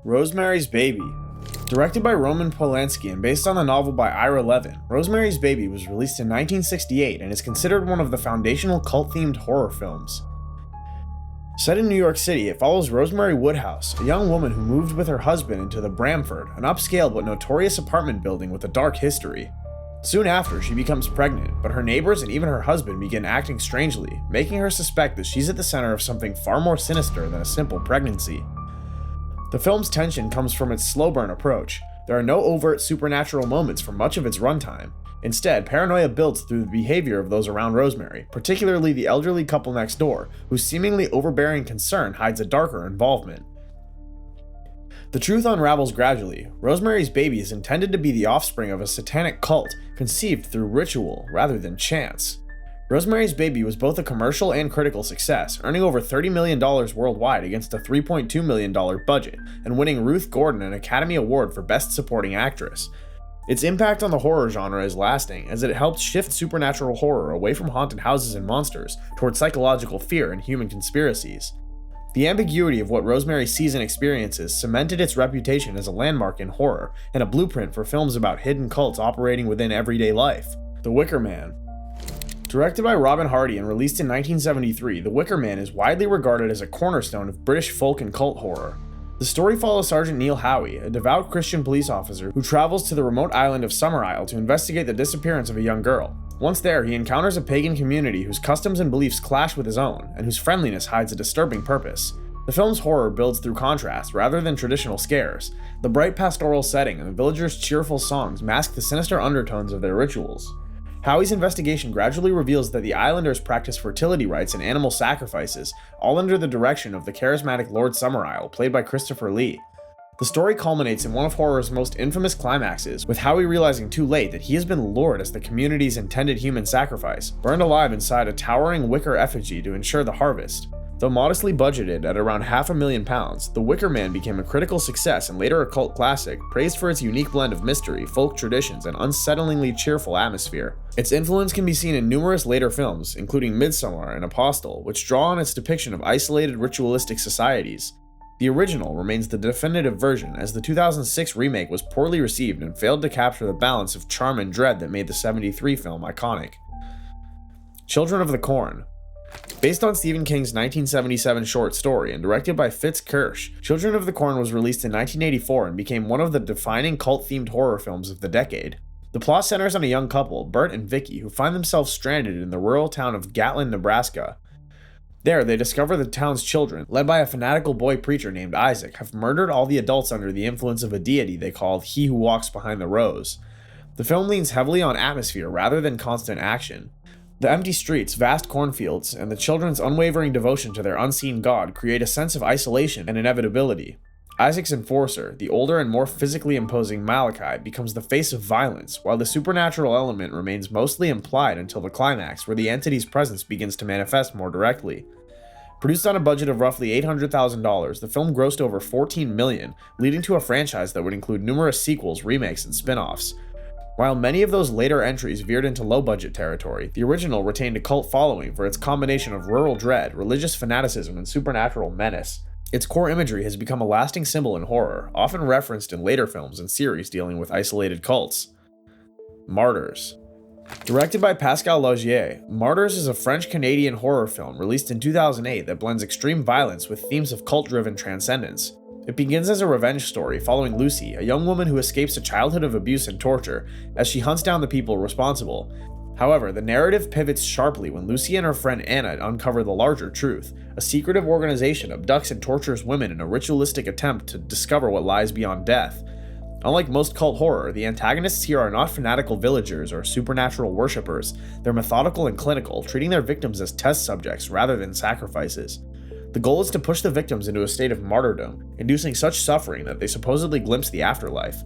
Rosemary's Baby. Directed by Roman Polanski and based on the novel by Ira Levin, Rosemary's Baby was released in 1968 and is considered one of the foundational cult-themed horror films. Set in New York City, it follows Rosemary Woodhouse, a young woman who moved with her husband into the Bramford, an upscale but notorious apartment building with a dark history. Soon after, she becomes pregnant, but her neighbors and even her husband begin acting strangely, making her suspect that she's at the center of something far more sinister than a simple pregnancy. The film's tension comes from its slow burn approach. There are no overt supernatural moments for much of its runtime. Instead, paranoia builds through the behavior of those around Rosemary, particularly the elderly couple next door, whose seemingly overbearing concern hides a darker involvement. The truth unravels gradually. Rosemary's Baby is intended to be the offspring of a satanic cult, conceived through ritual rather than chance. Rosemary's Baby was both a commercial and critical success, earning over $30 million worldwide against a $3.2 million budget, and winning Ruth Gordon an Academy Award for Best Supporting Actress. Its impact on the horror genre is lasting, as it helped shift supernatural horror away from haunted houses and monsters toward psychological fear and human conspiracies. The ambiguity of what Rosemary sees and experiences cemented its reputation as a landmark in horror and a blueprint for films about hidden cults operating within everyday life. The Wicker Man. Directed by Robin Hardy and released in 1973, The Wicker Man is widely regarded as a cornerstone of British folk and cult horror. The story follows Sergeant Neil Howie, a devout Christian police officer who travels to the remote island of Summerisle to investigate the disappearance of a young girl. Once there, he encounters a pagan community whose customs and beliefs clash with his own, and whose friendliness hides a disturbing purpose. The film's horror builds through contrast rather than traditional scares. The bright pastoral setting and the villagers' cheerful songs mask the sinister undertones of their rituals. Howie's investigation gradually reveals that the islanders practice fertility rites and animal sacrifices, all under the direction of the charismatic Lord Summerisle, played by Christopher Lee. The story culminates in one of horror's most infamous climaxes, with Howie realizing too late that he has been lured as the community's intended human sacrifice, burned alive inside a towering wicker effigy to ensure the harvest. Though modestly budgeted at around £500,000, The Wicker Man became a critical success and later a cult classic, praised for its unique blend of mystery, folk traditions, and unsettlingly cheerful atmosphere. Its influence can be seen in numerous later films, including Midsommar and Apostle, which draw on its depiction of isolated ritualistic societies. The original remains the definitive version, as the 2006 remake was poorly received and failed to capture the balance of charm and dread that made the '73 film iconic. Children of the Corn. Based on Stephen King's 1977 short story and directed by Fitz Kirsch, Children of the Corn was released in 1984 and became one of the defining cult-themed horror films of the decade. The plot centers on a young couple, Bert and Vicky, who find themselves stranded in the rural town of Gatlin, Nebraska. There, they discover the town's children, led by a fanatical boy preacher named Isaac, have murdered all the adults under the influence of a deity they called He Who Walks Behind the Rose. The film leans heavily on atmosphere rather than constant action. The empty streets, vast cornfields, and the children's unwavering devotion to their unseen god create a sense of isolation and inevitability. Isaac's enforcer, the older and more physically imposing Malachi, becomes the face of violence, while the supernatural element remains mostly implied until the climax, where the entity's presence begins to manifest more directly. Produced on a budget of roughly $800,000, the film grossed over $14 million, leading to a franchise that would include numerous sequels, remakes, and spin-offs. While many of those later entries veered into low-budget territory, the original retained a cult following for its combination of rural dread, religious fanaticism, and supernatural menace. Its core imagery has become a lasting symbol in horror, often referenced in later films and series dealing with isolated cults. Martyrs. Directed by Pascal Laugier, Martyrs is a French-Canadian horror film released in 2008 that blends extreme violence with themes of cult-driven transcendence. It begins as a revenge story following Lucy, a young woman who escapes a childhood of abuse and torture, as she hunts down the people responsible. However, the narrative pivots sharply when Lucy and her friend Anna uncover the larger truth. A secretive organization abducts and tortures women in a ritualistic attempt to discover what lies beyond death. Unlike most cult horror, the antagonists here are not fanatical villagers or supernatural worshippers. They're methodical and clinical, treating their victims as test subjects rather than sacrifices. The goal is to push the victims into a state of martyrdom, inducing such suffering that they supposedly glimpse the afterlife.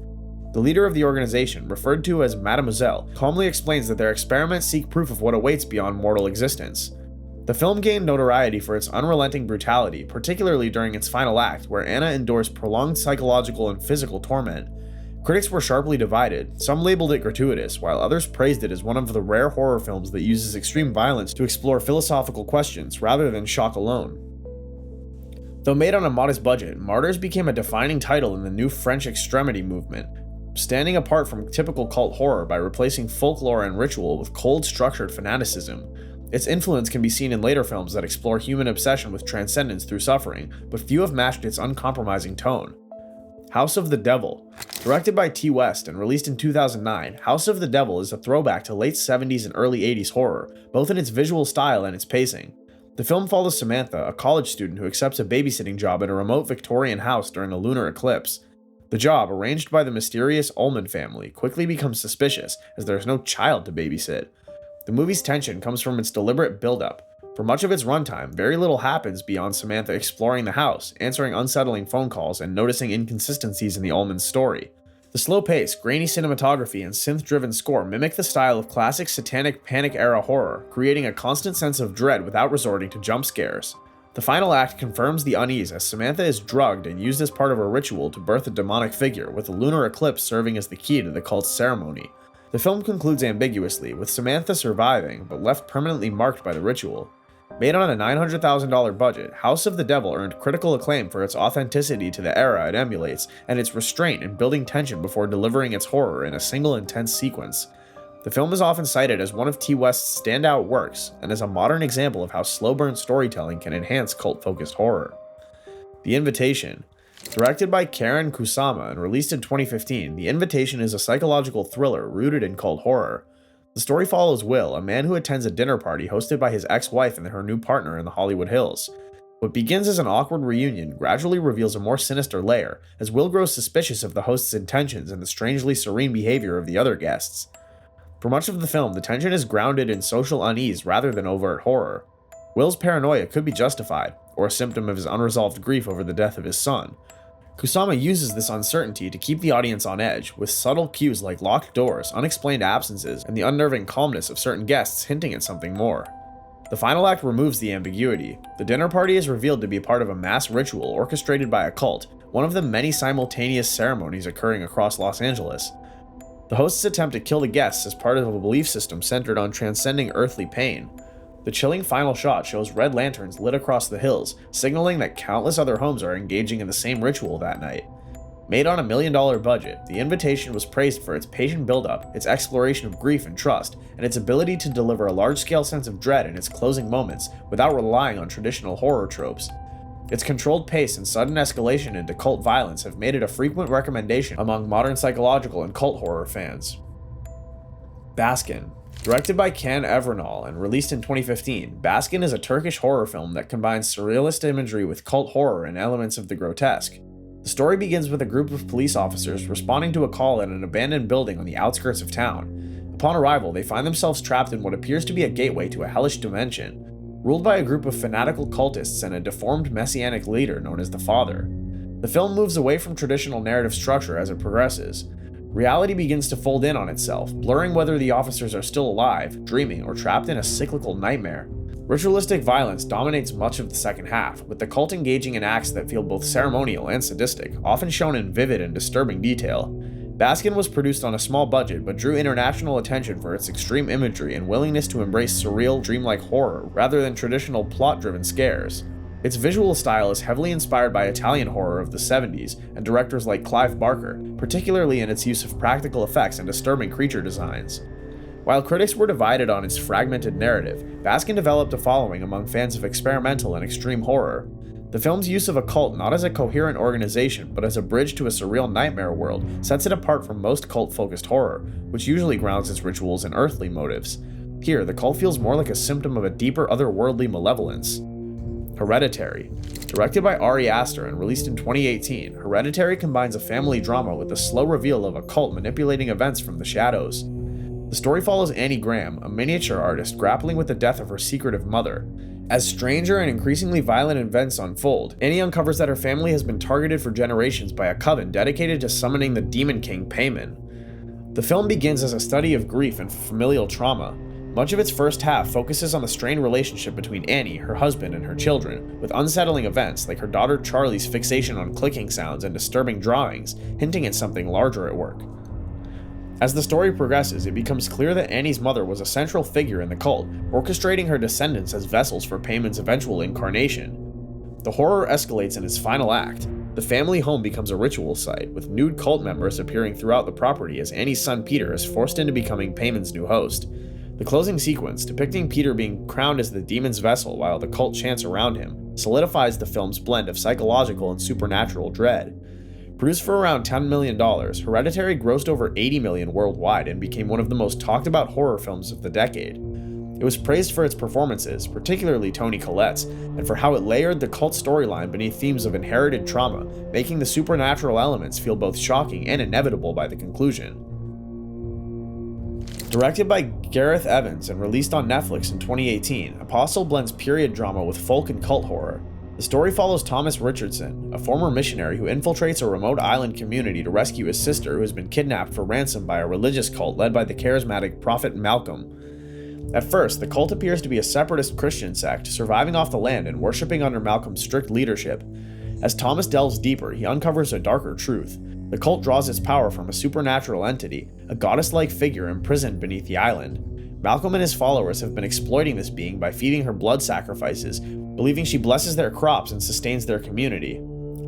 The leader of the organization, referred to as Mademoiselle, calmly explains that their experiments seek proof of what awaits beyond mortal existence. The film gained notoriety for its unrelenting brutality, particularly during its final act, where Anna endures prolonged psychological and physical torment. Critics were sharply divided. Some labeled it gratuitous, while others praised it as one of the rare horror films that uses extreme violence to explore philosophical questions rather than shock alone. Though made on a modest budget, Martyrs became a defining title in the new French extremity movement, standing apart from typical cult horror by replacing folklore and ritual with cold, structured fanaticism. Its influence can be seen in later films that explore human obsession with transcendence through suffering, but few have matched its uncompromising tone. House of the Devil. Directed by T. West and released in 2009, House of the Devil is a throwback to late 70s and early 80s horror, both in its visual style and its pacing. The film follows Samantha, a college student who accepts a babysitting job in a remote Victorian house during a lunar eclipse. The job, arranged by the mysterious Ullman family, quickly becomes suspicious as there is no child to babysit. The movie's tension comes from its deliberate build-up. For much of its runtime, very little happens beyond Samantha exploring the house, answering unsettling phone calls, and noticing inconsistencies in the Ullman's story. The slow pace, grainy cinematography, and synth-driven score mimic the style of classic satanic panic-era horror, creating a constant sense of dread without resorting to jump scares. The final act confirms the unease as Samantha is drugged and used as part of a ritual to birth a demonic figure, with the lunar eclipse serving as the key to the cult's ceremony. The film concludes ambiguously, with Samantha surviving, but left permanently marked by the ritual. Made on a $900,000 budget, House of the Devil earned critical acclaim for its authenticity to the era it emulates, and its restraint in building tension before delivering its horror in a single intense sequence. The film is often cited as one of T. West's standout works, and is a modern example of how slow-burn storytelling can enhance cult-focused horror. The Invitation. Directed by Karen Kusama and released in 2015, The Invitation is a psychological thriller rooted in cult horror. The story follows Will, a man who attends a dinner party hosted by his ex-wife and her new partner in the Hollywood Hills. What begins as an awkward reunion gradually reveals a more sinister layer, as Will grows suspicious of the host's intentions and the strangely serene behavior of the other guests. For much of the film, the tension is grounded in social unease rather than overt horror. Will's paranoia could be justified, or a symptom of his unresolved grief over the death of his son. Kusama uses this uncertainty to keep the audience on edge, with subtle cues like locked doors, unexplained absences, and the unnerving calmness of certain guests hinting at something more. The final act removes the ambiguity. The dinner party is revealed to be part of a mass ritual orchestrated by a cult, one of the many simultaneous ceremonies occurring across Los Angeles. The hosts attempt to kill the guests as part of a belief system centered on transcending earthly pain. The chilling final shot shows red lanterns lit across the hills, signaling that countless other homes are engaging in the same ritual that night. Made on a $1 million budget, The Invitation was praised for its patient build-up, its exploration of grief and trust, and its ability to deliver a large-scale sense of dread in its closing moments without relying on traditional horror tropes. Its controlled pace and sudden escalation into cult violence have made it a frequent recommendation among modern psychological and cult horror fans. Baskin. Directed by Can Evrenol and released in 2015, Baskin is a Turkish horror film that combines surrealist imagery with cult horror and elements of the grotesque. The story begins with a group of police officers responding to a call at an abandoned building on the outskirts of town. Upon arrival, they find themselves trapped in what appears to be a gateway to a hellish dimension, ruled by a group of fanatical cultists and a deformed messianic leader known as the Father. The film moves away from traditional narrative structure as it progresses. Reality begins to fold in on itself, blurring whether the officers are still alive, dreaming, or trapped in a cyclical nightmare. Ritualistic violence dominates much of the second half, with the cult engaging in acts that feel both ceremonial and sadistic, often shown in vivid and disturbing detail. Baskin was produced on a small budget, but drew international attention for its extreme imagery and willingness to embrace surreal, dreamlike horror rather than traditional plot-driven scares. Its visual style is heavily inspired by Italian horror of the 70s and directors like Clive Barker, particularly in its use of practical effects and disturbing creature designs. While critics were divided on its fragmented narrative, Baskin developed a following among fans of experimental and extreme horror. The film's use of a cult not as a coherent organization, but as a bridge to a surreal nightmare world sets it apart from most cult-focused horror, which usually grounds its rituals in earthly motives. Here, the cult feels more like a symptom of a deeper otherworldly malevolence. Hereditary. Directed by Ari Aster and released in 2018, Hereditary combines a family drama with the slow reveal of a cult manipulating events from the shadows. The story follows Annie Graham, a miniature artist grappling with the death of her secretive mother. As stranger and increasingly violent events unfold, Annie uncovers that her family has been targeted for generations by a coven dedicated to summoning the Demon King Payman. The film begins as a study of grief and familial trauma. Much of its first half focuses on the strained relationship between Annie, her husband, and her children, with unsettling events like her daughter Charlie's fixation on clicking sounds and disturbing drawings, hinting at something larger at work. As the story progresses, it becomes clear that Annie's mother was a central figure in the cult, orchestrating her descendants as vessels for Payman's eventual incarnation. The horror escalates in its final act. The family home becomes a ritual site, with nude cult members appearing throughout the property as Annie's son Peter is forced into becoming Payman's new host. The closing sequence, depicting Peter being crowned as the demon's vessel while the cult chants around him, solidifies the film's blend of psychological and supernatural dread. Produced for around $10 million, Hereditary grossed over $80 million worldwide and became one of the most talked about horror films of the decade. It was praised for its performances, particularly Toni Collette's, and for how it layered the cult storyline beneath themes of inherited trauma, making the supernatural elements feel both shocking and inevitable by the conclusion. Directed by Gareth Evans and released on Netflix in 2018, Apostle blends period drama with folk and cult horror. The story follows Thomas Richardson, a former missionary who infiltrates a remote island community to rescue his sister who has been kidnapped for ransom by a religious cult led by the charismatic Prophet Malcolm. At first, the cult appears to be a separatist Christian sect, surviving off the land and worshipping under Malcolm's strict leadership. As Thomas delves deeper, he uncovers a darker truth. The cult draws its power from a supernatural entity, a goddess-like figure imprisoned beneath the island. Malcolm and his followers have been exploiting this being by feeding her blood sacrifices, believing she blesses their crops and sustains their community.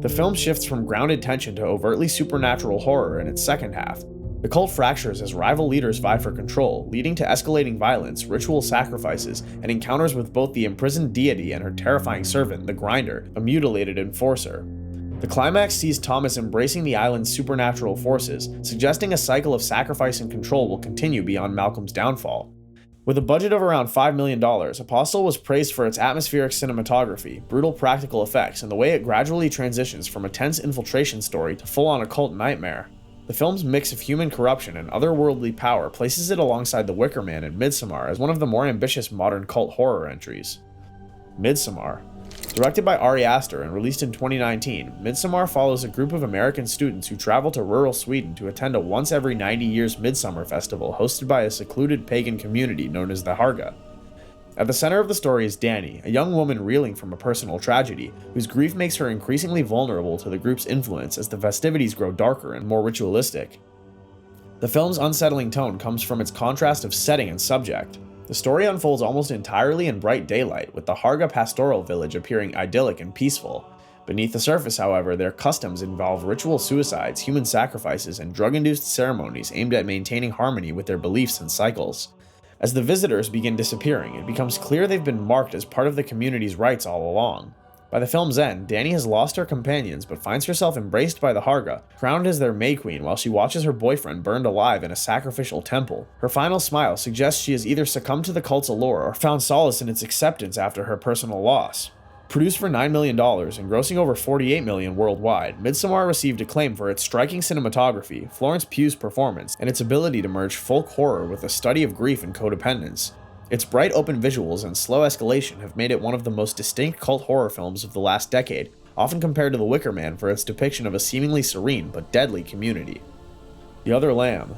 The film shifts from grounded tension to overtly supernatural horror in its second half. The cult fractures as rival leaders vie for control, leading to escalating violence, ritual sacrifices, and encounters with both the imprisoned deity and her terrifying servant, the Grinder, a mutilated enforcer. The climax sees Thomas embracing the island's supernatural forces, suggesting a cycle of sacrifice and control will continue beyond Malcolm's downfall. With a budget of around $5 million, Apostle was praised for its atmospheric cinematography, brutal practical effects, and the way it gradually transitions from a tense infiltration story to full-on occult nightmare. The film's mix of human corruption and otherworldly power places it alongside the Wicker Man and Midsommar as one of the more ambitious modern cult horror entries. Midsommar. Directed by Ari Aster and released in 2019, Midsommar follows a group of American students who travel to rural Sweden to attend a once every 90 years Midsummer festival hosted by a secluded pagan community known as the Harga. At the center of the story is Dani, a young woman reeling from a personal tragedy, whose grief makes her increasingly vulnerable to the group's influence as the festivities grow darker and more ritualistic. The film's unsettling tone comes from its contrast of setting and subject. The story unfolds almost entirely in bright daylight, with the Harga pastoral village appearing idyllic and peaceful. Beneath the surface, however, their customs involve ritual suicides, human sacrifices, and drug-induced ceremonies aimed at maintaining harmony with their beliefs and cycles. As the visitors begin disappearing, it becomes clear they've been marked as part of the community's rites all along. By the film's end, Dani has lost her companions but finds herself embraced by the Harga, crowned as their May Queen while she watches her boyfriend burned alive in a sacrificial temple. Her final smile suggests she has either succumbed to the cult's allure or found solace in its acceptance after her personal loss. Produced for $9 million and grossing over $48 million worldwide, Midsommar received acclaim for its striking cinematography, Florence Pugh's performance, and its ability to merge folk horror with a study of grief and codependence. Its bright open visuals and slow escalation have made it one of the most distinct cult horror films of the last decade, often compared to The Wicker Man for its depiction of a seemingly serene but deadly community. The Other Lamb.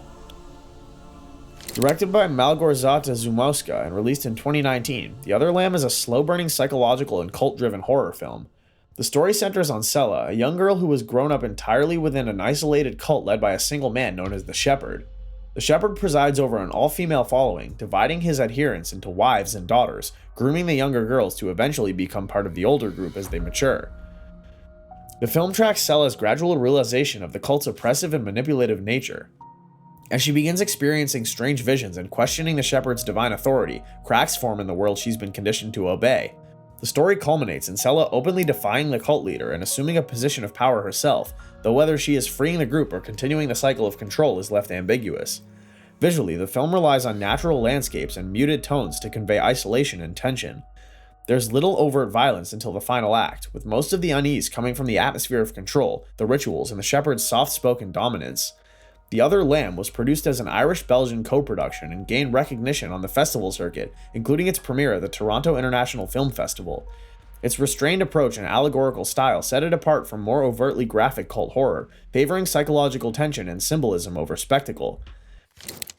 Directed by Malgorzata Zumowska and released in 2019, The Other Lamb is a slow-burning psychological and cult-driven horror film. The story centers on Sela, a young girl who was grown up entirely within an isolated cult led by a single man known as the Shepherd. The Shepherd presides over an all-female following, dividing his adherents into wives and daughters, grooming the younger girls to eventually become part of the older group as they mature. The film tracks Sela's gradual realization of the cult's oppressive and manipulative nature. As she begins experiencing strange visions and questioning the Shepherd's divine authority, cracks form in the world she's been conditioned to obey. The story culminates in Sela openly defying the cult leader and assuming a position of power herself, though whether she is freeing the group or continuing the cycle of control is left ambiguous. Visually, the film relies on natural landscapes and muted tones to convey isolation and tension. There's little overt violence until the final act, with most of the unease coming from the atmosphere of control, the rituals, and the Shepherd's soft-spoken dominance. The Other Lamb was produced as an Irish-Belgian co-production and gained recognition on the festival circuit, including its premiere at the Toronto International Film Festival. Its restrained approach and allegorical style set it apart from more overtly graphic cult horror, favoring psychological tension and symbolism over spectacle.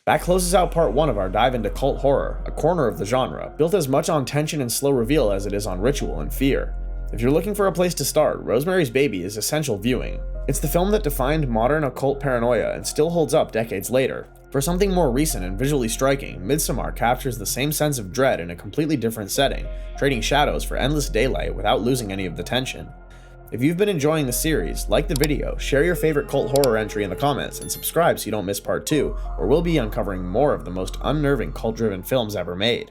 That closes out part 1 of our dive into cult horror, a corner of the genre, built as much on tension and slow reveal as it is on ritual and fear. If you're looking for a place to start, Rosemary's Baby is essential viewing. It's the film that defined modern occult paranoia and still holds up decades later. For something more recent and visually striking, Midsommar captures the same sense of dread in a completely different setting, trading shadows for endless daylight without losing any of the tension. If you've been enjoying the series, like the video, share your favorite cult horror entry in the comments, and subscribe so you don't miss part 2, where we'll be uncovering more of the most unnerving cult-driven films ever made.